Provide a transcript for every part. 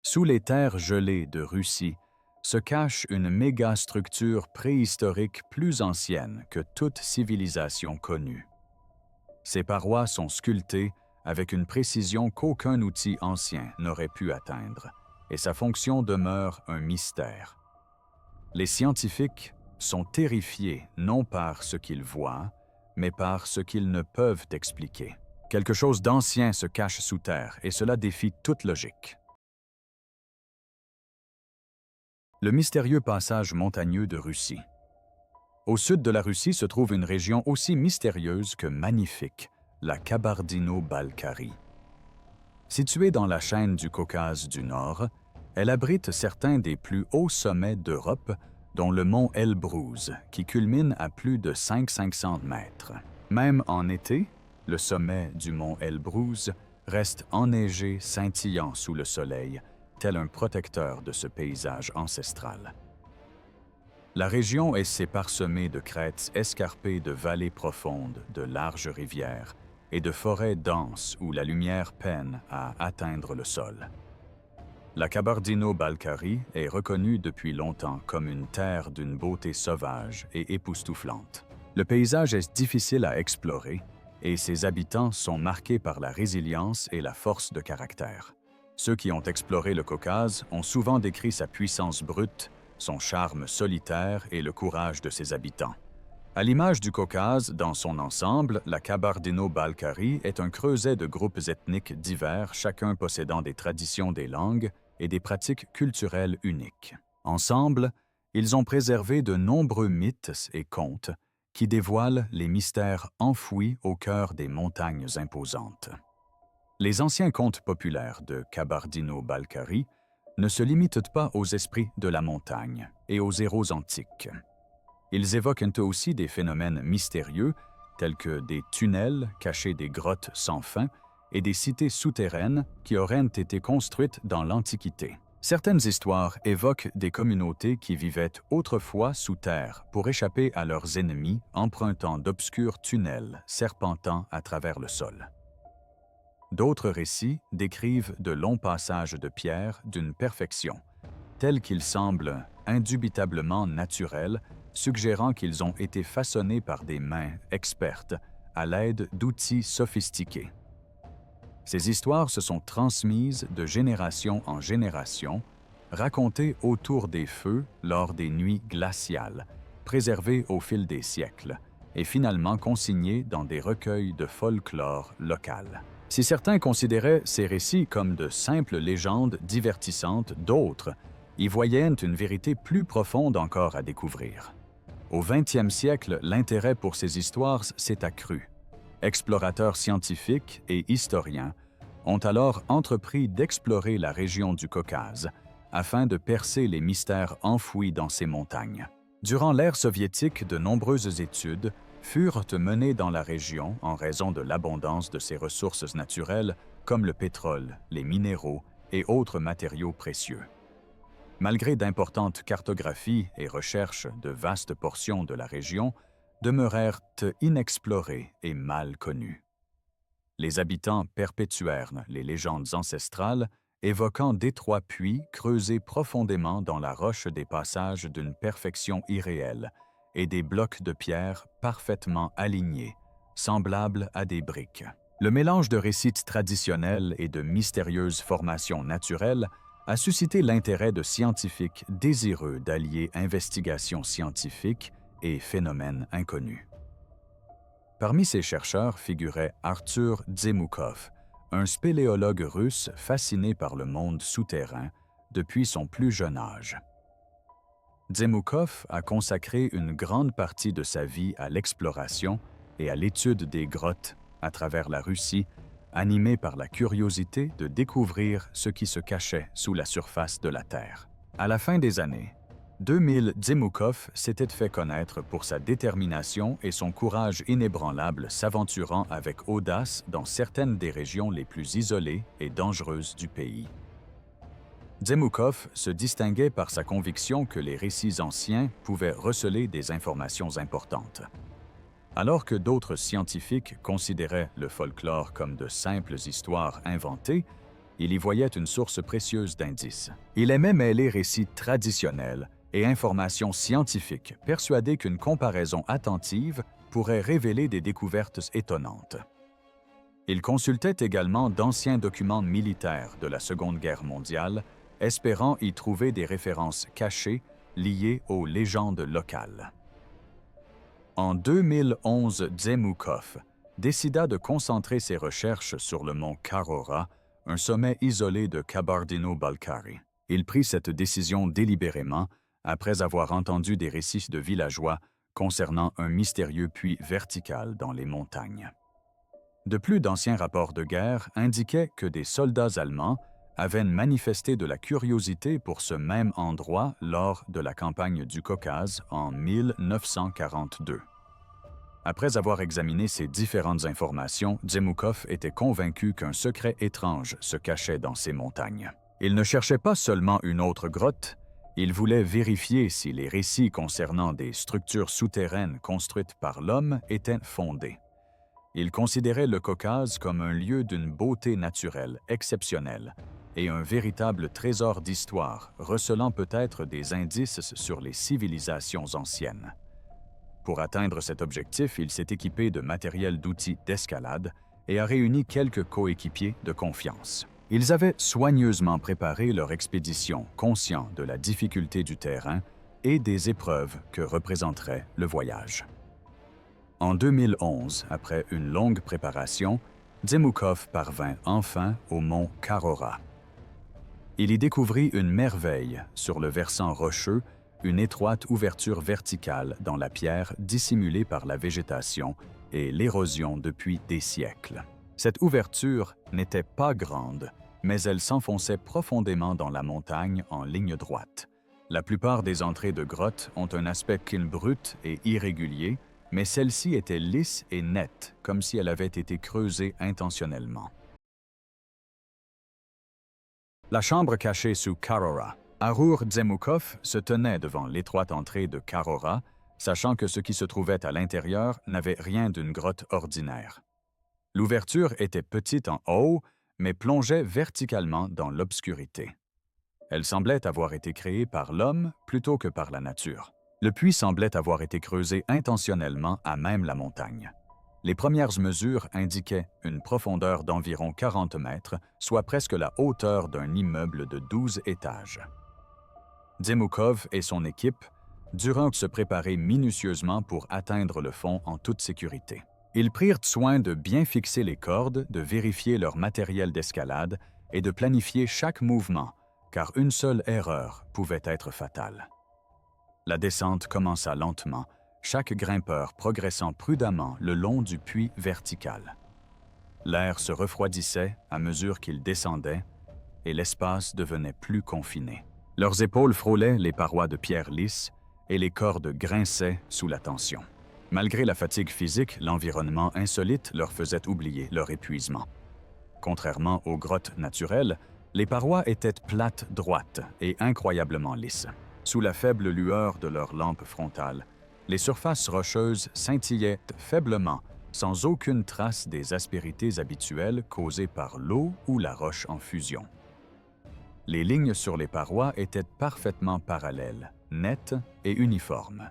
Sous les terres gelées de Russie se cache une mégastructure préhistorique plus ancienne que toute civilisation connue. Ses parois sont sculptées avec une précision qu'aucun outil ancien n'aurait pu atteindre, et sa fonction demeure un mystère. Les scientifiques sont terrifiés non par ce qu'ils voient, mais par ce qu'ils ne peuvent expliquer. Quelque chose d'ancien se cache sous terre, et cela défie toute logique. Le mystérieux passage montagneux de Russie. Au sud de la Russie se trouve une région aussi mystérieuse que magnifique, la Kabardino-Balkarie. Située dans la chaîne du Caucase du Nord, elle abrite certains des plus hauts sommets d'Europe, dont le mont Elbrouz, qui culmine à plus de 500 mètres. Même en été, le sommet du mont Elbrouz reste enneigé scintillant sous le soleil, tel un protecteur de ce paysage ancestral. La région est parsemée de crêtes escarpées de vallées profondes, de larges rivières et de forêts denses où la lumière peine à atteindre le sol. La Kabardino-Balkarie est reconnue depuis longtemps comme une terre d'une beauté sauvage et époustouflante. Le paysage est difficile à explorer et ses habitants sont marqués par la résilience et la force de caractère. Ceux qui ont exploré le Caucase ont souvent décrit sa puissance brute, son charme solitaire et le courage de ses habitants. À l'image du Caucase, dans son ensemble, la Kabardino-Balkarie est un creuset de groupes ethniques divers, chacun possédant des traditions, des langues et des pratiques culturelles uniques. Ensemble, ils ont préservé de nombreux mythes et contes qui dévoilent les mystères enfouis au cœur des montagnes imposantes. Les anciens contes populaires de Kabardino-Balkarie ne se limitent pas aux esprits de la montagne et aux héros antiques. Ils évoquent eux aussi des phénomènes mystérieux tels que des tunnels cachés des grottes sans fin et des cités souterraines qui auraient été construites dans l'Antiquité. Certaines histoires évoquent des communautés qui vivaient autrefois sous terre pour échapper à leurs ennemis, empruntant d'obscurs tunnels serpentant à travers le sol. D'autres récits décrivent de longs passages de pierre d'une perfection, tels qu'ils semblent indubitablement naturels, suggérant qu'ils ont été façonnés par des mains expertes à l'aide d'outils sophistiqués. Ces histoires se sont transmises de génération en génération, racontées autour des feux lors des nuits glaciales, préservées au fil des siècles, et finalement consignées dans des recueils de folklore local. Si certains considéraient ces récits comme de simples légendes divertissantes, d'autres y voyaient une vérité plus profonde encore à découvrir. Au 20e siècle, l'intérêt pour ces histoires s'est accru. Explorateurs scientifiques et historiens ont alors entrepris d'explorer la région du Caucase afin de percer les mystères enfouis dans ces montagnes. Durant l'ère soviétique, de nombreuses études furent menées dans la région en raison de l'abondance de ses ressources naturelles comme le pétrole, les minéraux et autres matériaux précieux. Malgré d'importantes cartographies et recherches, de vastes portions de la région demeurèrent inexplorées et mal connues. Les habitants perpétuèrent les légendes ancestrales, évoquant d'étroits puits creusés profondément dans la roche, des passages d'une perfection irréelle et des blocs de pierre parfaitement alignés, semblables à des briques. Le mélange de récits traditionnels et de mystérieuses formations naturelles a suscité l'intérêt de scientifiques désireux d'allier investigation scientifique et phénomènes inconnus. Parmi ces chercheurs figurait Arthur Dzemoukov, un spéléologue russe fasciné par le monde souterrain depuis son plus jeune âge. Dzemoukov a consacré une grande partie de sa vie à l'exploration et à l'étude des grottes à travers la Russie, animé par la curiosité de découvrir ce qui se cachait sous la surface de la Terre. À la fin des années 2000, Dzemoukov s'était fait connaître pour sa détermination et son courage inébranlable, s'aventurant avec audace dans certaines des régions les plus isolées et dangereuses du pays. Dzemoukov se distinguait par sa conviction que les récits anciens pouvaient receler des informations importantes. Alors que d'autres scientifiques considéraient le folklore comme de simples histoires inventées, Il y voyait une source précieuse d'indices. Il aimait mêler récits traditionnels et informations scientifiques, persuadé qu'une comparaison attentive pourrait révéler des découvertes étonnantes. Il consultait également d'anciens documents militaires de la Seconde Guerre mondiale, espérant y trouver des références cachées liées aux légendes locales. En 2011, Dzemukov décida de concentrer ses recherches sur le mont Karora, un sommet isolé de Kabardino-Balkari. Il prit cette décision délibérément après avoir entendu des récits de villageois concernant un mystérieux puits vertical dans les montagnes. De plus d'anciens rapports de guerre indiquaient que des soldats allemands avaient manifesté de la curiosité pour ce même endroit lors de la campagne du Caucase en 1942. Après avoir examiné ces différentes informations, Dzemukov était convaincu qu'un secret étrange se cachait dans ces montagnes. Il ne cherchait pas seulement une autre grotte, il voulait vérifier si les récits concernant des structures souterraines construites par l'homme étaient fondés. Il considérait le Caucase comme un lieu d'une beauté naturelle exceptionnelle et un véritable trésor d'histoire, recelant peut-être des indices sur les civilisations anciennes. Pour atteindre cet objectif, il s'est équipé de matériel d'outils d'escalade et a réuni quelques coéquipiers de confiance. Ils avaient soigneusement préparé leur expédition, conscients de la difficulté du terrain et des épreuves que représenterait le voyage. En 2011, après une longue préparation, Dzemukov parvint enfin au mont Karora. Il y découvrit une merveille sur le versant rocheux, une étroite ouverture verticale dans la pierre dissimulée par la végétation et l'érosion depuis des siècles. Cette ouverture n'était pas grande, mais elle s'enfonçait profondément dans la montagne en ligne droite. La plupart des entrées de grottes ont un aspect brut et irrégulier, mais celle-ci était lisse et nette, comme si elle avait été creusée intentionnellement. La chambre cachée sous Karora. Arur Dzemukov se tenait devant l'étroite entrée de Karora, sachant que ce qui se trouvait à l'intérieur n'avait rien d'une grotte ordinaire. L'ouverture était petite en haut, mais plongeait verticalement dans l'obscurité. Elle semblait avoir été créée par l'homme plutôt que par la nature. Le puits semblait avoir été creusé intentionnellement à même la montagne. Les premières mesures indiquaient une profondeur d'environ 40 mètres, soit presque la hauteur d'un immeuble de 12 étages. Dzemukov et son équipe durent se préparer minutieusement pour atteindre le fond en toute sécurité. Ils prirent soin de bien fixer les cordes, de vérifier leur matériel d'escalade et de planifier chaque mouvement, car une seule erreur pouvait être fatale. La descente commença lentement, chaque grimpeur progressant prudemment le long du puits vertical. L'air se refroidissait à mesure qu'ils descendaient et l'espace devenait plus confiné. Leurs épaules frôlaient les parois de pierre lisse et les cordes grinçaient sous la tension. Malgré la fatigue physique, l'environnement insolite leur faisait oublier leur épuisement. Contrairement aux grottes naturelles, les parois étaient plates droites et incroyablement lisses. Sous la faible lueur de leurs lampes frontales, les surfaces rocheuses scintillaient faiblement, sans aucune trace des aspérités habituelles causées par l'eau ou la roche en fusion. Les lignes sur les parois étaient parfaitement parallèles, nettes et uniformes.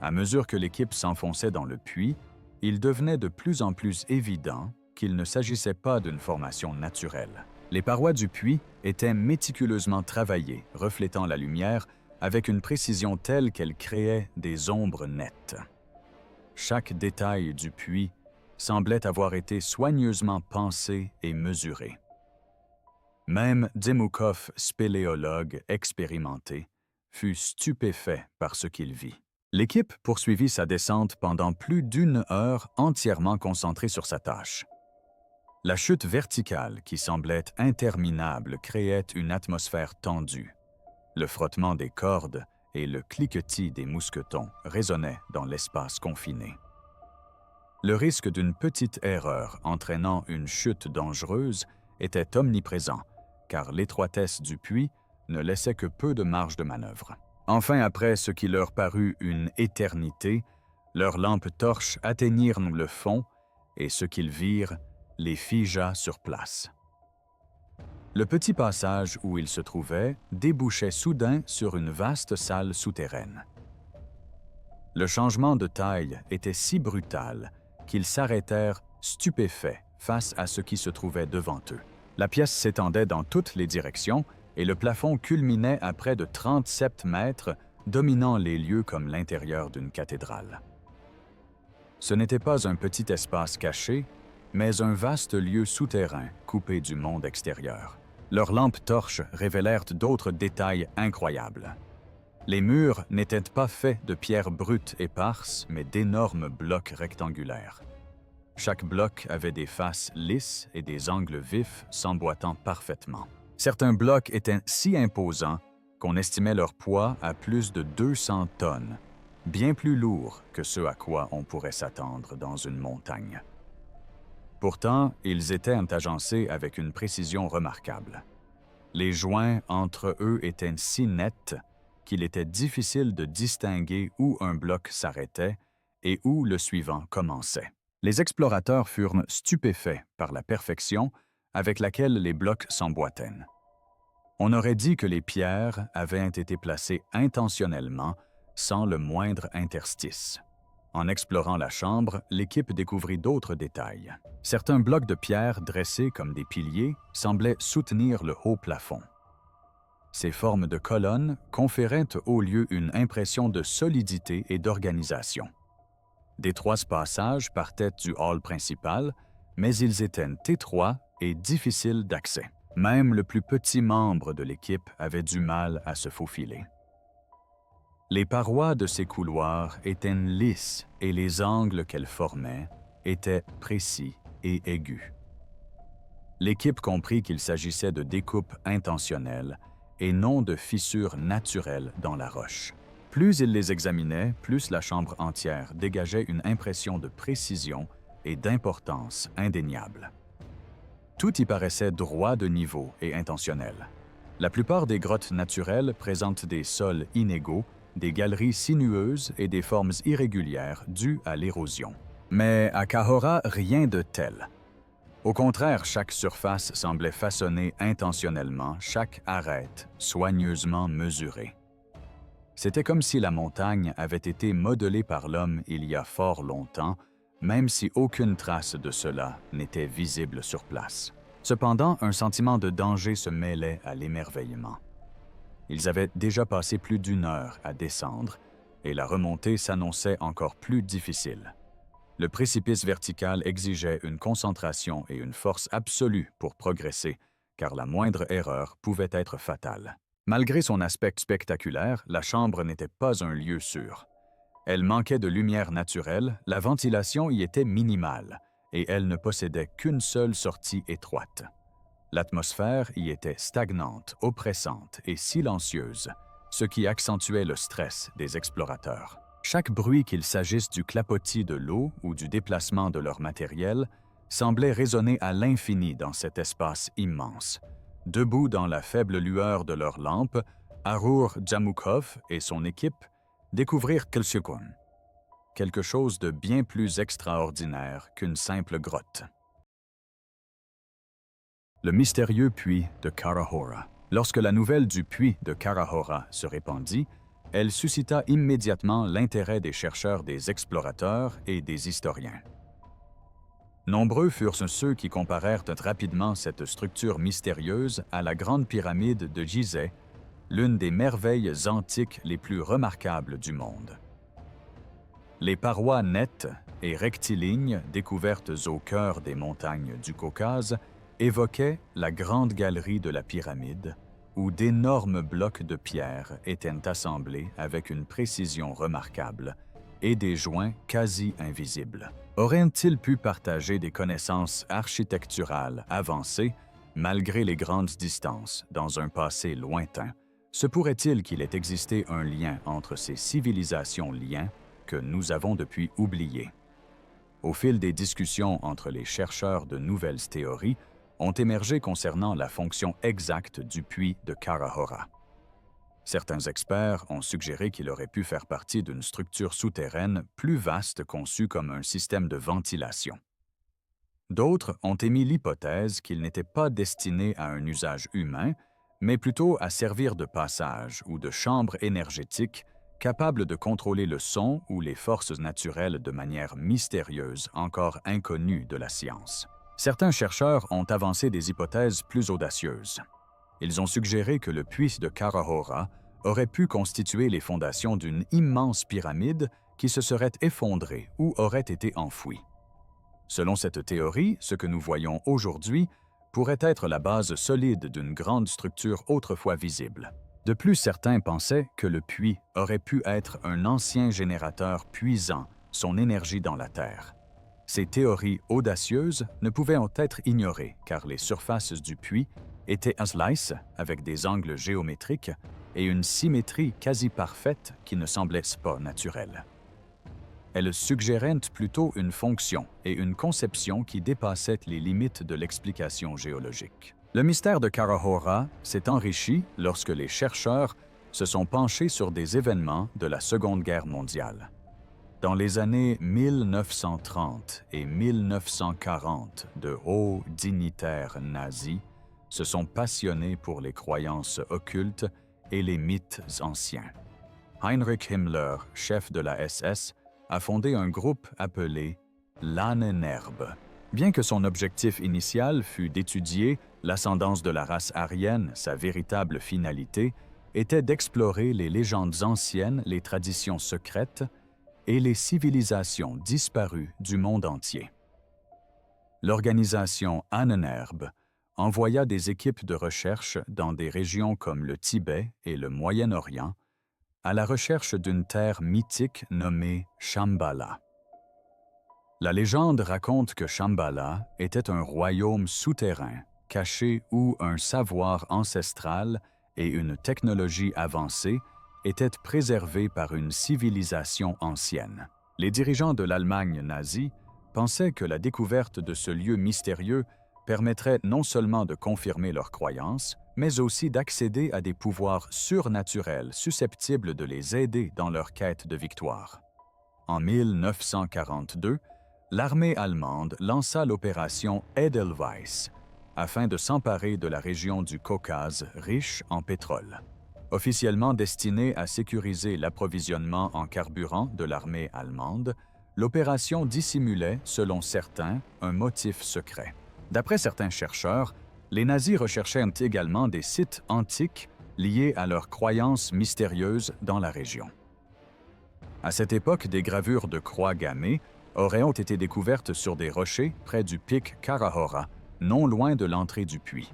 À mesure que l'équipe s'enfonçait dans le puits, il devenait de plus en plus évident qu'il ne s'agissait pas d'une formation naturelle. Les parois du puits étaient méticuleusement travaillées, reflétant la lumière avec une précision telle qu'elle créait des ombres nettes. Chaque détail du puits semblait avoir été soigneusement pensé et mesuré. Même Dzemukov, spéléologue expérimenté, fut stupéfait par ce qu'il vit. L'équipe poursuivit sa descente pendant plus d'1 heure entièrement concentrée sur sa tâche. La chute verticale, qui semblait interminable, créait une atmosphère tendue. Le frottement des cordes et le cliquetis des mousquetons résonnaient dans l'espace confiné. Le risque d'une petite erreur entraînant une chute dangereuse était omniprésent, car l'étroitesse du puits ne laissait que peu de marge de manœuvre. Enfin, après ce qui leur parut une éternité, leurs lampes torches atteignirent le fond et ce qu'ils virent les figea sur place. Le petit passage où ils se trouvaient débouchait soudain sur une vaste salle souterraine. Le changement de taille était si brutal qu'ils s'arrêtèrent stupéfaits face à ce qui se trouvait devant eux. La pièce s'étendait dans toutes les directions et le plafond culminait à près de 37 mètres, dominant les lieux comme l'intérieur d'une cathédrale. Ce n'était pas un petit espace caché, mais un vaste lieu souterrain coupé du monde extérieur. Leurs lampes torches révélèrent d'autres détails incroyables. Les murs n'étaient pas faits de pierres brutes éparses, mais d'énormes blocs rectangulaires. Chaque bloc avait des faces lisses et des angles vifs s'emboîtant parfaitement. Certains blocs étaient si imposants qu'on estimait leur poids à plus de 200 tonnes, bien plus lourds que ce à quoi on pourrait s'attendre dans une montagne. Pourtant, ils étaient agencés avec une précision remarquable. Les joints entre eux étaient si nets qu'il était difficile de distinguer où un bloc s'arrêtait et où le suivant commençait. Les explorateurs furent stupéfaits par la perfection avec laquelle les blocs s'emboîtaient. On aurait dit que les pierres avaient été placées intentionnellement, sans le moindre interstice. En explorant la chambre, l'équipe découvrit d'autres détails. Certains blocs de pierre dressés comme des piliers semblaient soutenir le haut plafond. Ces formes de colonnes conféraient au lieu une impression de solidité et d'organisation. D'étroits passages partaient du hall principal, mais ils étaient étroits et difficiles d'accès. Même le plus petit membre de l'équipe avait du mal à se faufiler. Les parois de ces couloirs étaient lisses et les angles qu'elles formaient étaient précis et aigus. L'équipe comprit qu'il s'agissait de découpes intentionnelles et non de fissures naturelles dans la roche. Plus ils les examinaient, plus la chambre entière dégageait une impression de précision et d'importance indéniable. Tout y paraissait droit de niveau et intentionnel. La plupart des grottes naturelles présentent des sols inégaux, des galeries sinueuses et des formes irrégulières dues à l'érosion. Mais à Cahora, rien de tel. Au contraire, chaque surface semblait façonnée intentionnellement, chaque arête soigneusement mesurée. C'était comme si la montagne avait été modelée par l'homme il y a fort longtemps, même si aucune trace de cela n'était visible sur place. Cependant, un sentiment de danger se mêlait à l'émerveillement. Ils avaient déjà passé plus d'1 heure à descendre, et la remontée s'annonçait encore plus difficile. Le précipice vertical exigeait une concentration et une force absolue pour progresser, car la moindre erreur pouvait être fatale. Malgré son aspect spectaculaire, la chambre n'était pas un lieu sûr. Elle manquait de lumière naturelle, la ventilation y était minimale, et elle ne possédait qu'une seule sortie étroite. L'atmosphère y était stagnante, oppressante et silencieuse, ce qui accentuait le stress des explorateurs. Chaque bruit, qu'il s'agisse du clapotis de l'eau ou du déplacement de leur matériel, semblait résonner à l'infini dans cet espace immense. Debout dans la faible lueur de leurs lampes, Arur Jamoukov et son équipe découvrirent Kelsiukun, quelque chose de bien plus extraordinaire qu'une simple grotte. Le mystérieux puits de Carahora. Lorsque la nouvelle du puits de Carahora se répandit, elle suscita immédiatement l'intérêt des chercheurs, des explorateurs et des historiens. Nombreux furent ceux qui comparèrent rapidement cette structure mystérieuse à la grande pyramide de Gizeh, l'une des merveilles antiques les plus remarquables du monde. Les parois nettes et rectilignes découvertes au cœur des montagnes du Caucase évoquaient la grande galerie de la pyramide, où d'énormes blocs de pierre étaient assemblés avec une précision remarquable et des joints quasi invisibles. Auraient-ils pu partager des connaissances architecturales avancées, malgré les grandes distances, dans un passé lointain? Se pourrait-il qu'il ait existé un lien entre ces civilisations liens que nous avons depuis oubliés? Au fil des discussions entre les chercheurs, de nouvelles théories ont émergé concernant la fonction exacte du puits de Carahora. Certains experts ont suggéré qu'il aurait pu faire partie d'une structure souterraine plus vaste conçue comme un système de ventilation. D'autres ont émis l'hypothèse qu'il n'était pas destiné à un usage humain, mais plutôt à servir de passage ou de chambre énergétique capable de contrôler le son ou les forces naturelles de manière mystérieuse, encore inconnue de la science. Certains chercheurs ont avancé des hypothèses plus audacieuses. Ils ont suggéré que le puits de Carahora aurait pu constituer les fondations d'une immense pyramide qui se serait effondrée ou aurait été enfouie. Selon cette théorie, ce que nous voyons aujourd'hui pourrait être la base solide d'une grande structure autrefois visible. De plus, certains pensaient que le puits aurait pu être un ancien générateur puisant son énergie dans la Terre. Ces théories audacieuses ne pouvaient en être ignorées car les surfaces du puits étaient lisses avec des angles géométriques et une symétrie quasi parfaite qui ne semblait pas naturelle. Elles suggéraient plutôt une fonction et une conception qui dépassaient les limites de l'explication géologique. Le mystère de Carahora s'est enrichi lorsque les chercheurs se sont penchés sur des événements de la Seconde Guerre mondiale. Dans les années 1930 et 1940, de hauts dignitaires nazis se sont passionnés pour les croyances occultes et les mythes anciens. Heinrich Himmler, chef de la SS, a fondé un groupe appelé l'Ahnenerbe. Bien que son objectif initial fût d'étudier l'ascendance de la race aryenne, sa véritable finalité était d'explorer les légendes anciennes, les traditions secrètes et les civilisations disparues du monde entier. L'organisation Ahnenerbe envoya des équipes de recherche dans des régions comme le Tibet et le Moyen-Orient à la recherche d'une terre mythique nommée Shambhala. La légende raconte que Shambhala était un royaume souterrain, caché où un savoir ancestral et une technologie avancée étaient préservés par une civilisation ancienne. Les dirigeants de l'Allemagne nazie pensaient que la découverte de ce lieu mystérieux permettrait non seulement de confirmer leurs croyances, mais aussi d'accéder à des pouvoirs surnaturels susceptibles de les aider dans leur quête de victoire. En 1942, l'armée allemande lança l'opération Edelweiss afin de s'emparer de la région du Caucase riche en pétrole. Officiellement destinée à sécuriser l'approvisionnement en carburant de l'armée allemande, l'opération dissimulait, selon certains, un motif secret. D'après certains chercheurs, les nazis recherchaient également des sites antiques liés à leurs croyances mystérieuses dans la région. À cette époque, des gravures de croix gammées auraient été découvertes sur des rochers près du pic Carahora, non loin de l'entrée du puits.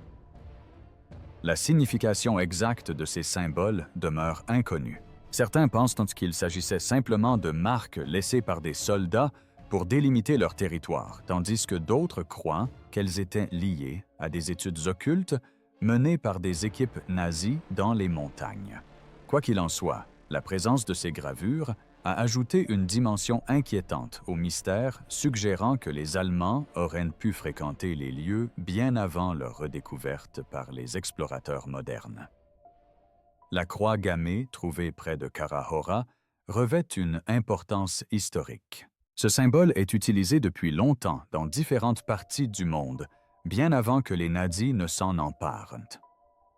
La signification exacte de ces symboles demeure inconnue. Certains pensent qu'il s'agissait simplement de marques laissées par des soldats pour délimiter leur territoire, tandis que d'autres croient qu'elles étaient liées à des études occultes menées par des équipes nazies dans les montagnes. Quoi qu'il en soit, la présence de ces gravures a ajouté une dimension inquiétante au mystère, suggérant que les Allemands auraient pu fréquenter les lieux bien avant leur redécouverte par les explorateurs modernes. La croix gammée, trouvée près de Carahora, revêt une importance historique. Ce symbole est utilisé depuis longtemps dans différentes parties du monde, bien avant que les nazis ne s'en emparent.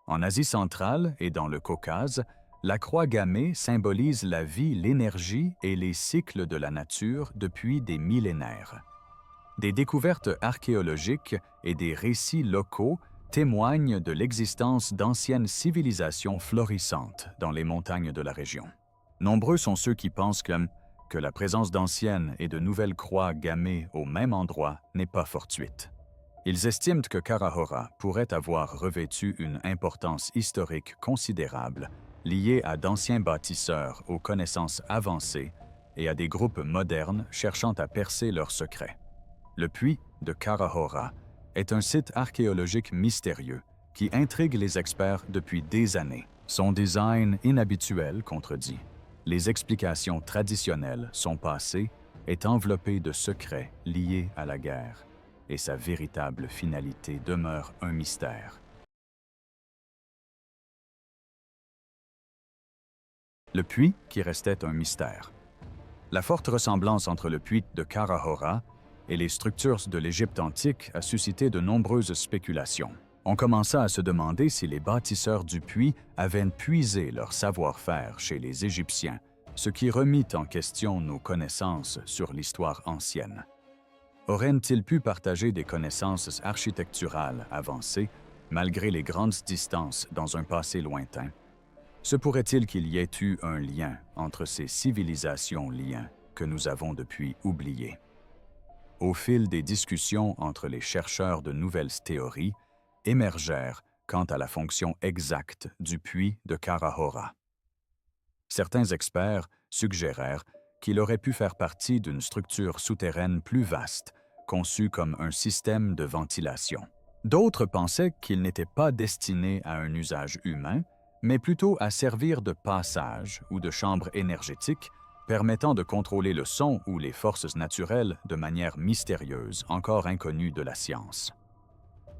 En Asie centrale et dans le Caucase, la croix gammée symbolise la vie, l'énergie et les cycles de la nature depuis des millénaires. Des découvertes archéologiques et des récits locaux témoignent de l'existence d'anciennes civilisations florissantes dans les montagnes de la région. Nombreux sont ceux qui pensent que la présence d'anciennes et de nouvelles croix gammées au même endroit n'est pas fortuite. Ils estiment que Carahora pourrait avoir revêtu une importance historique considérable liée à d'anciens bâtisseurs aux connaissances avancées et à des groupes modernes cherchant à percer leurs secrets. Le puits de Carahora est un site archéologique mystérieux qui intrigue les experts depuis des années. Son design inhabituel contredit les explications traditionnelles, son passé est enveloppé de secrets liés à la guerre et sa véritable finalité demeure un mystère. Le puits qui restait un mystère. La forte ressemblance entre le puits de Carahora et les structures de l'Égypte antique a suscité de nombreuses spéculations. On commença à se demander si les bâtisseurs du puits avaient puisé leur savoir-faire chez les Égyptiens, ce qui remit en question nos connaissances sur l'histoire ancienne. Auraient-ils pu partager des connaissances architecturales avancées, malgré les grandes distances dans un passé lointain? Se pourrait-il qu'il y ait eu un lien entre ces civilisations liens que nous avons depuis oubliés? Au fil des discussions entre les chercheurs de nouvelles théories, émergèrent quant à la fonction exacte du puits de Kara-Hora. Certains experts suggérèrent qu'il aurait pu faire partie d'une structure souterraine plus vaste, conçue comme un système de ventilation. D'autres pensaient qu'il n'était pas destiné à un usage humain, mais plutôt à servir de passage ou de chambre énergétique permettant de contrôler le son ou les forces naturelles de manière mystérieuse, encore inconnue de la science.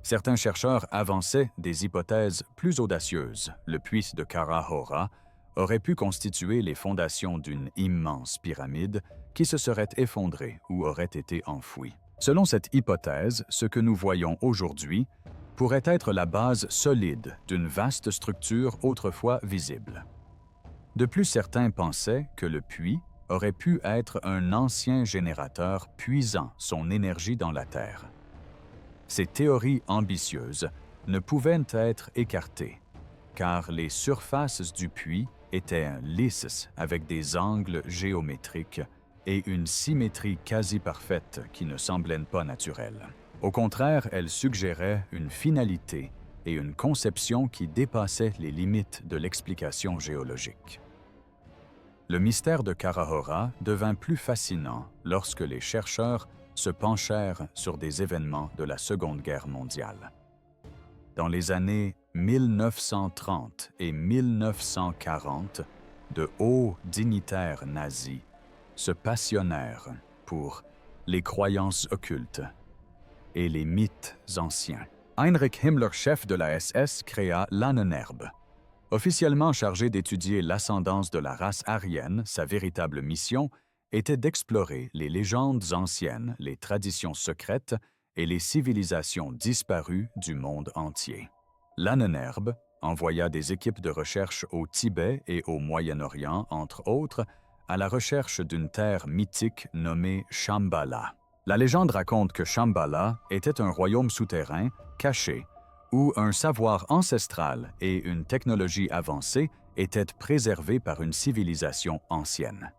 Certains chercheurs avançaient des hypothèses plus audacieuses. Le puits de Kara-Hora aurait pu constituer les fondations d'une immense pyramide qui se serait effondrée ou aurait été enfouie. Selon cette hypothèse, ce que nous voyons aujourd'hui pourrait être la base solide d'une vaste structure autrefois visible. De plus, certains pensaient que le puits aurait pu être un ancien générateur puisant son énergie dans la Terre. Ces théories ambitieuses ne pouvaient être écartées, car les surfaces du puits étaient lisses avec des angles géométriques et une symétrie quasi parfaite qui ne semblait pas naturelle. Au contraire, elles suggéraient une finalité et une conception qui dépassaient les limites de l'explication géologique. Le mystère de Kara-Hora devint plus fascinant lorsque les chercheurs se penchèrent sur des événements de la Seconde Guerre mondiale. Dans les années 1930 et 1940, de hauts dignitaires nazis se passionnèrent pour les croyances occultes et les mythes anciens. Heinrich Himmler, chef de la SS, créa l'Ahnenerbe. Officiellement chargé d'étudier l'ascendance de la race aryenne, sa véritable mission était d'explorer les légendes anciennes, les traditions secrètes et les civilisations disparues du monde entier. L'Ahnenerbe envoya des équipes de recherche au Tibet et au Moyen-Orient, entre autres, à la recherche d'une terre mythique nommée Shambhala. La légende raconte que Shambhala était un royaume souterrain, caché, où un savoir ancestral et une technologie avancée étaient préservés par une civilisation ancienne.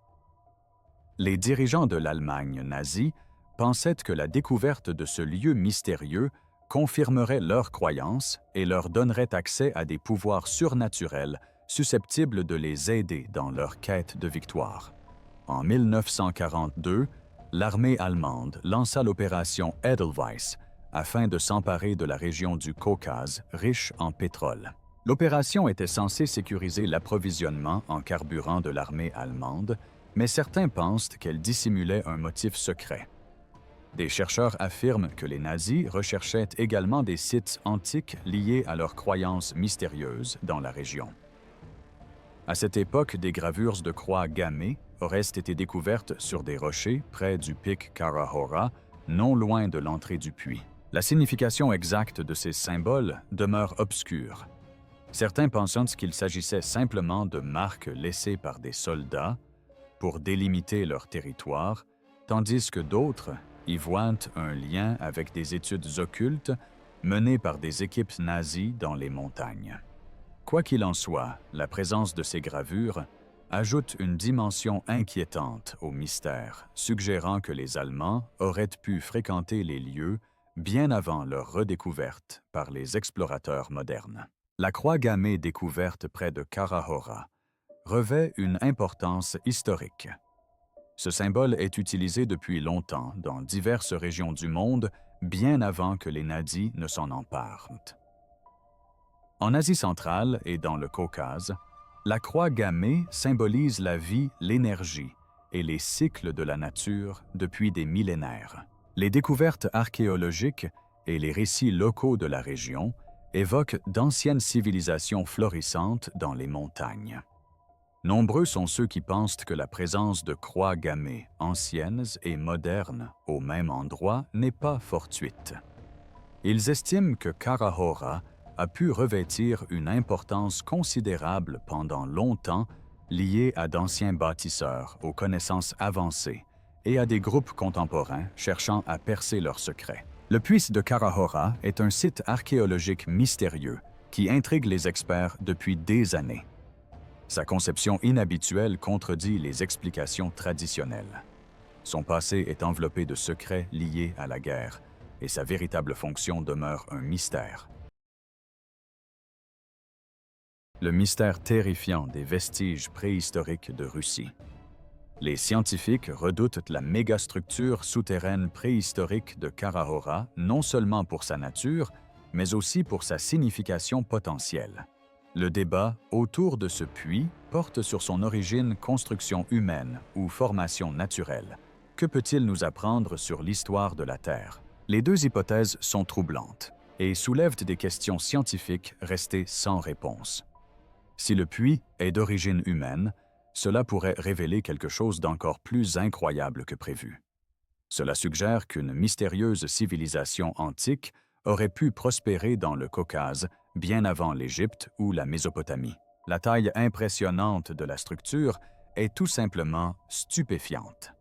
Les dirigeants de l'Allemagne nazie pensaient que la découverte de ce lieu mystérieux confirmerait leurs croyances et leur donnerait accès à des pouvoirs surnaturels susceptibles de les aider dans leur quête de victoire. En 1942, l'armée allemande lança l'opération Edelweiss afin de s'emparer de la région du Caucase, riche en pétrole. L'opération était censée sécuriser l'approvisionnement en carburant de l'armée allemande, mais certains pensent qu'elle dissimulait un motif secret. Des chercheurs affirment que les nazis recherchaient également des sites antiques liés à leurs croyances mystérieuses dans la région. À cette époque, des gravures de croix gammées auraient été découvertes sur des rochers près du pic Kara-Hora, non loin de l'entrée du puits. La signification exacte de ces symboles demeure obscure. Certains pensent qu'il s'agissait simplement de marques laissées par des soldats pour délimiter leur territoire, tandis que d'autres y voient un lien avec des études occultes menées par des équipes nazies dans les montagnes. Quoi qu'il en soit, la présence de ces gravures ajoute une dimension inquiétante au mystère, suggérant que les Allemands auraient pu fréquenter les lieux bien avant leur redécouverte par les explorateurs modernes. La croix gammée découverte près de Kara-Hora revêt une importance historique. Ce symbole est utilisé depuis longtemps dans diverses régions du monde, bien avant que les nazis ne s'en emparent. En Asie centrale et dans le Caucase, la croix gammée symbolise la vie, l'énergie et les cycles de la nature depuis des millénaires. Les découvertes archéologiques et les récits locaux de la région évoquent d'anciennes civilisations florissantes dans les montagnes. Nombreux sont ceux qui pensent que la présence de croix gammées anciennes et modernes au même endroit n'est pas fortuite. Ils estiment que Carahora a pu revêtir une importance considérable pendant longtemps liée à d'anciens bâtisseurs aux connaissances avancées et à des groupes contemporains cherchant à percer leurs secrets. Le puits de Carahora est un site archéologique mystérieux qui intrigue les experts depuis des années. Sa conception inhabituelle contredit les explications traditionnelles. Son passé est enveloppé de secrets liés à la guerre, et sa véritable fonction demeure un mystère. Le mystère terrifiant des vestiges préhistoriques de Russie. Les scientifiques redoutent la mégastructure souterraine préhistorique de Carahora non seulement pour sa nature, mais aussi pour sa signification potentielle. Le débat autour de ce puits porte sur son origine, construction humaine ou formation naturelle. Que peut-il nous apprendre sur l'histoire de la Terre? Les deux hypothèses sont troublantes et soulèvent des questions scientifiques restées sans réponse. Si le puits est d'origine humaine, cela pourrait révéler quelque chose d'encore plus incroyable que prévu. Cela suggère qu'une mystérieuse civilisation antique aurait pu prospérer dans le Caucase bien avant l'Égypte ou la Mésopotamie. La taille impressionnante de la structure est tout simplement stupéfiante.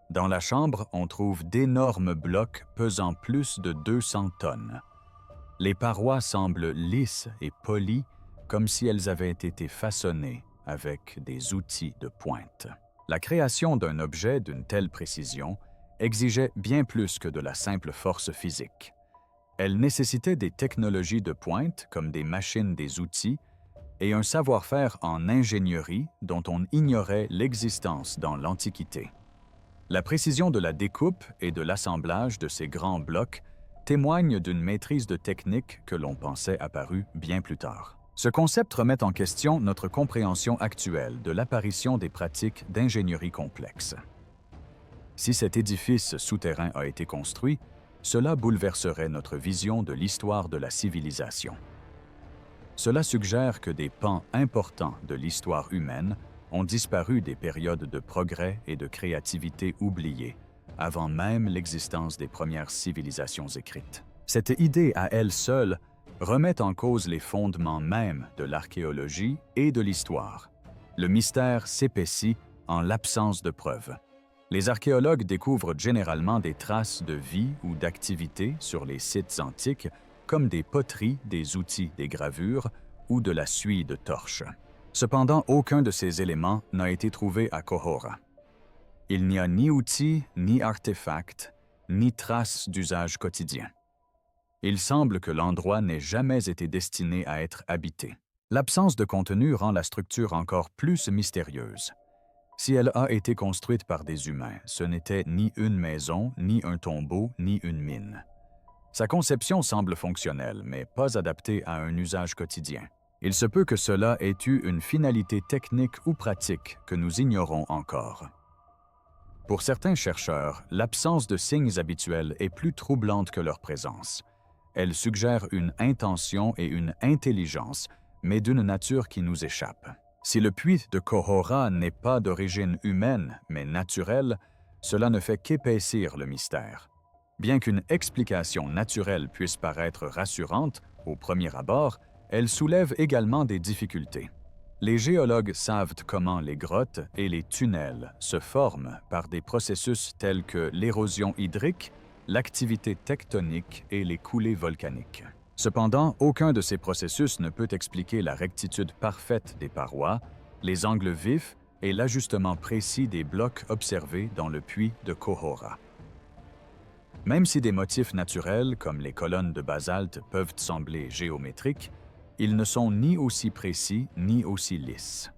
Dans la chambre, on trouve d'énormes blocs pesant plus de 200 tonnes. Les parois semblent lisses et polies, comme si elles avaient été façonnées avec des outils de pointe. La création d'un objet d'une telle précision exigeait bien plus que de la simple force physique. Elle nécessitait des technologies de pointe, comme des machines, des outils, et un savoir-faire en ingénierie dont on ignorait l'existence dans l'Antiquité. La précision de la découpe et de l'assemblage de ces grands blocs témoigne d'une maîtrise de technique que l'on pensait apparue bien plus tard. Ce concept remet en question notre compréhension actuelle de l'apparition des pratiques d'ingénierie complexe. Si cet édifice souterrain a été construit, cela bouleverserait notre vision de l'histoire de la civilisation. Cela suggère que des pans importants de l'histoire humaine ont disparu des périodes de progrès et de créativité oubliées, avant même l'existence des premières civilisations écrites. Cette idée à elle seule remet en cause les fondements mêmes de l'archéologie et de l'histoire. Le mystère s'épaissit en l'absence de preuves. Les archéologues découvrent généralement des traces de vie ou d'activité sur les sites antiques, comme des poteries, des outils, des gravures ou de la suie de torches. Cependant, aucun de ces éléments n'a été trouvé à Kohora. Il n'y a ni outils, ni artefacts, ni traces d'usage quotidien. Il semble que l'endroit n'ait jamais été destiné à être habité. L'absence de contenu rend la structure encore plus mystérieuse. Si elle a été construite par des humains, ce n'était ni une maison, ni un tombeau, ni une mine. Sa conception semble fonctionnelle, mais pas adaptée à un usage quotidien. Il se peut que cela ait eu une finalité technique ou pratique que nous ignorons encore. Pour certains chercheurs, l'absence de signes habituels est plus troublante que leur présence. Elle suggère une intention et une intelligence, mais d'une nature qui nous échappe. Si le puits de Kohora n'est pas d'origine humaine, mais naturelle, cela ne fait qu'épaissir le mystère. Bien qu'une explication naturelle puisse paraître rassurante au premier abord, elle soulève également des difficultés. Les géologues savent comment les grottes et les tunnels se forment par des processus tels que l'érosion hydrique, l'activité tectonique et les coulées volcaniques. Cependant, aucun de ces processus ne peut expliquer la rectitude parfaite des parois, les angles vifs et l'ajustement précis des blocs observés dans le puits de Kohora. Même si des motifs naturels, comme les colonnes de basalte, peuvent sembler géométriques, ils ne sont ni aussi précis ni aussi lisses.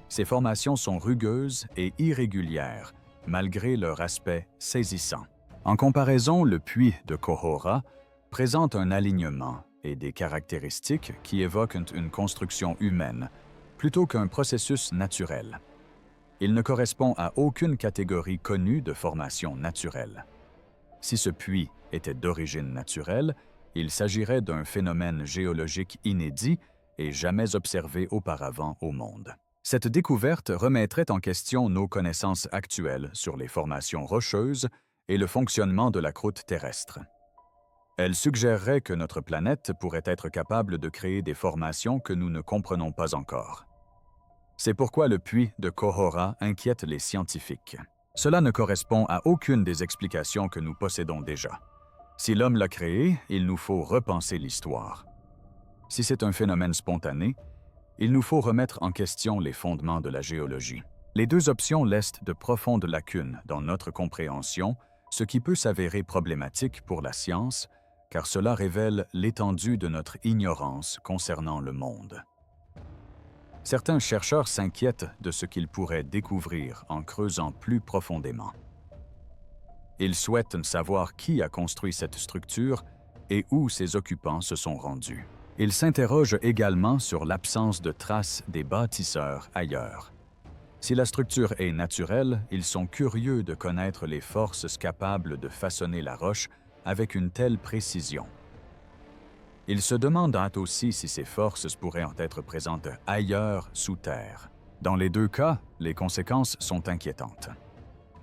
Ces formations sont rugueuses et irrégulières, malgré leur aspect saisissant. En comparaison, le puits de Kohora présente un alignement et des caractéristiques qui évoquent une construction humaine, plutôt qu'un processus naturel. Il ne correspond à aucune catégorie connue de formation naturelle. Si ce puits était d'origine naturelle, il s'agirait d'un phénomène géologique inédit et jamais observé auparavant au monde. Cette découverte remettrait en question nos connaissances actuelles sur les formations rocheuses et le fonctionnement de la croûte terrestre. Elle suggérerait que notre planète pourrait être capable de créer des formations que nous ne comprenons pas encore. C'est pourquoi le puits de Kohora inquiète les scientifiques. Cela ne correspond à aucune des explications que nous possédons déjà. Si l'homme l'a créé, il nous faut repenser l'histoire. Si c'est un phénomène spontané, il nous faut remettre en question les fondements de la géologie. Les deux options laissent de profondes lacunes dans notre compréhension, ce qui peut s'avérer problématique pour la science, car cela révèle l'étendue de notre ignorance concernant le monde. Certains chercheurs s'inquiètent de ce qu'ils pourraient découvrir en creusant plus profondément. Ils souhaitent savoir qui a construit cette structure et où ses occupants se sont rendus. Ils s'interrogent également sur l'absence de traces des bâtisseurs ailleurs. Si la structure est naturelle, ils sont curieux de connaître les forces capables de façonner la roche avec une telle précision. Ils se demandent aussi si ces forces pourraient en être présentes ailleurs sous terre. Dans les deux cas, les conséquences sont inquiétantes.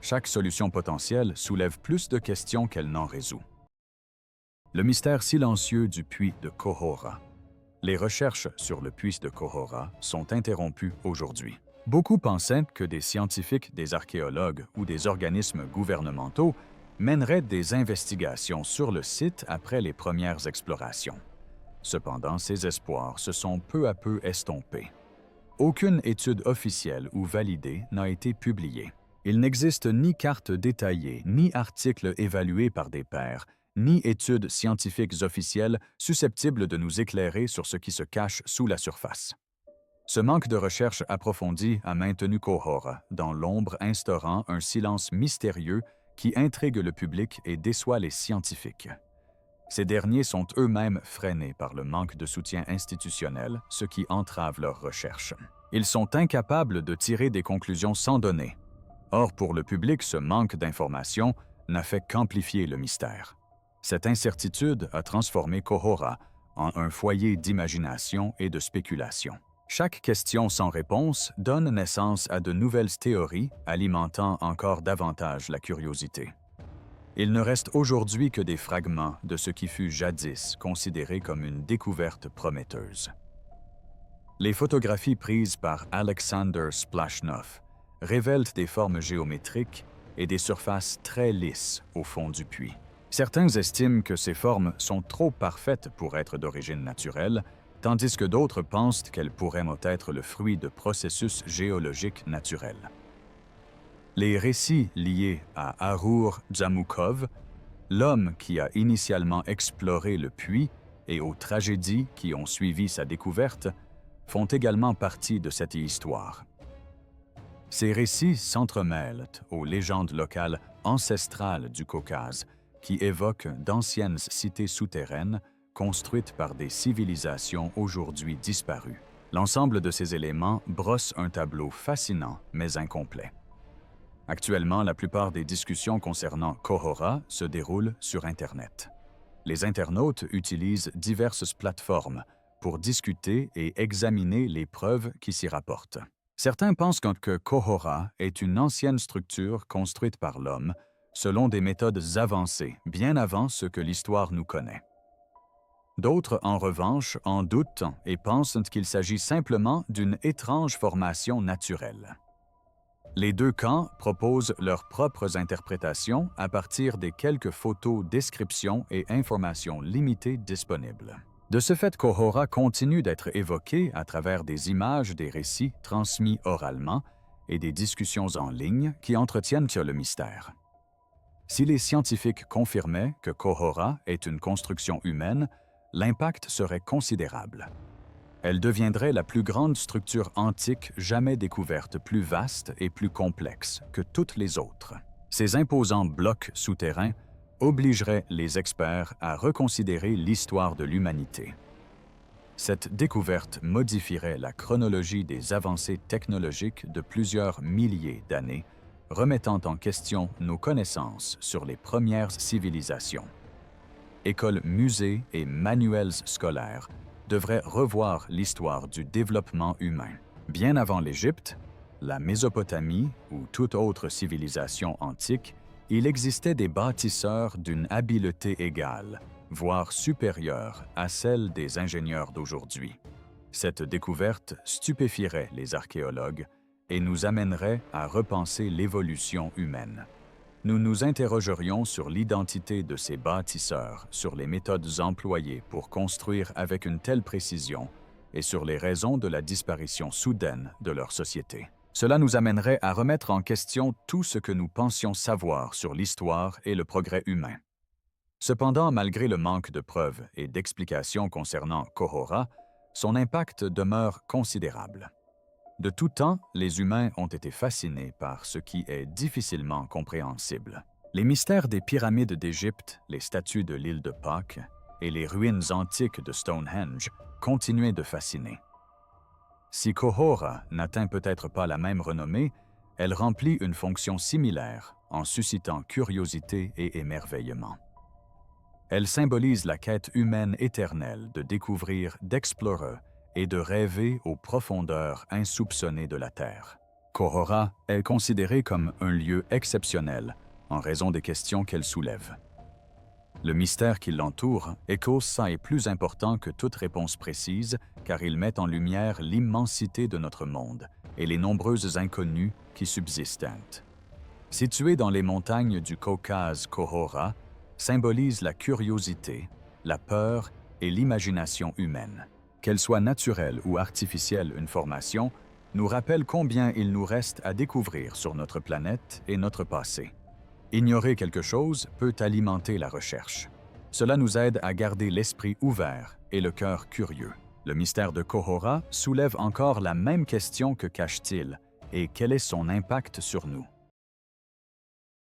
Chaque solution potentielle soulève plus de questions qu'elle n'en résout. Le mystère silencieux du puits de Kohora. Les recherches sur le puits de Kohora sont interrompues aujourd'hui. Beaucoup pensaient que des scientifiques, des archéologues ou des organismes gouvernementaux mèneraient des investigations sur le site après les premières explorations. Cependant, ces espoirs se sont peu à peu estompés. Aucune étude officielle ou validée n'a été publiée. Il n'existe ni carte détaillée, ni article évalué par des pairs, ni études scientifiques officielles susceptibles de nous éclairer sur ce qui se cache sous la surface. Ce manque de recherche approfondie a maintenu Kohora dans l'ombre, instaurant un silence mystérieux qui intrigue le public et déçoit les scientifiques. Ces derniers sont eux-mêmes freinés par le manque de soutien institutionnel, ce qui entrave leurs recherches. Ils sont incapables de tirer des conclusions sans données. Or, pour le public, ce manque d'informations n'a fait qu'amplifier le mystère. Cette incertitude a transformé Kohora en un foyer d'imagination et de spéculation. Chaque question sans réponse donne naissance à de nouvelles théories, alimentant encore davantage la curiosité. Il ne reste aujourd'hui que des fragments de ce qui fut jadis considéré comme une découverte prometteuse. Les photographies prises par Alexander Splashnov révèlent des formes géométriques et des surfaces très lisses au fond du puits. Certains estiment que ces formes sont trop parfaites pour être d'origine naturelle, tandis que d'autres pensent qu'elles pourraient être le fruit de processus géologiques naturels. Les récits liés à Arur Dzamoukov, l'homme qui a initialement exploré le puits, et aux tragédies qui ont suivi sa découverte, font également partie de cette histoire. Ces récits s'entremêlent aux légendes locales ancestrales du Caucase, qui évoquent d'anciennes cités souterraines construites par des civilisations aujourd'hui disparues. L'ensemble de ces éléments brosse un tableau fascinant mais incomplet. Actuellement, la plupart des discussions concernant Kohora se déroulent sur Internet. Les internautes utilisent diverses plateformes pour discuter et examiner les preuves qui s'y rapportent. Certains pensent que Kohora est une ancienne structure construite par l'homme selon des méthodes avancées, bien avant ce que l'histoire nous connaît. D'autres, en revanche, en doutent et pensent qu'il s'agit simplement d'une étrange formation naturelle. Les deux camps proposent leurs propres interprétations à partir des quelques photos, descriptions et informations limitées disponibles. De ce fait, Kohora continue d'être évoqué à travers des images, des récits transmis oralement et des discussions en ligne qui entretiennent le mystère. Si les scientifiques confirmaient que Kohora est une construction humaine, l'impact serait considérable. Elle deviendrait la plus grande structure antique jamais découverte, plus vaste et plus complexe que toutes les autres. Ces imposants blocs souterrains obligeraient les experts à reconsidérer l'histoire de l'humanité. Cette découverte modifierait la chronologie des avancées technologiques de plusieurs milliers d'années, remettant en question nos connaissances sur les premières civilisations. Écoles, musées et manuels scolaires devraient revoir l'histoire du développement humain. Bien avant l'Égypte, la Mésopotamie ou toute autre civilisation antique, il existait des bâtisseurs d'une habileté égale, voire supérieure à celle des ingénieurs d'aujourd'hui. Cette découverte stupéfierait les archéologues et nous amènerait à repenser l'évolution humaine. Nous nous interrogerions sur l'identité de ces bâtisseurs, sur les méthodes employées pour construire avec une telle précision et sur les raisons de la disparition soudaine de leur société. Cela nous amènerait à remettre en question tout ce que nous pensions savoir sur l'histoire et le progrès humain. Cependant, malgré le manque de preuves et d'explications concernant Khohora, son impact demeure considérable. De tout temps, les humains ont été fascinés par ce qui est difficilement compréhensible. Les mystères des pyramides d'Égypte, les statues de l'île de Pâques et les ruines antiques de Stonehenge continuaient de fasciner. Si Khohora n'atteint peut-être pas la même renommée, elle remplit une fonction similaire en suscitant curiosité et émerveillement. Elle symbolise la quête humaine éternelle de découvrir, d'explorer et de rêver aux profondeurs insoupçonnées de la Terre. Khohora est considérée comme un lieu exceptionnel en raison des questions qu'elle soulève. Le mystère qui l'entoure est que ça est plus important que toute réponse précise car il met en lumière l'immensité de notre monde et les nombreuses inconnues qui subsistent. Située dans les montagnes du Caucase, Khohora symbolise la curiosité, la peur et l'imagination humaine. Qu'elle soit naturelle ou artificielle, une formation nous rappelle combien il nous reste à découvrir sur notre planète et notre passé. Ignorer quelque chose peut alimenter la recherche. Cela nous aide à garder l'esprit ouvert et le cœur curieux. Le mystère de Khohora soulève encore la même question que cache-t-il et quel est son impact sur nous?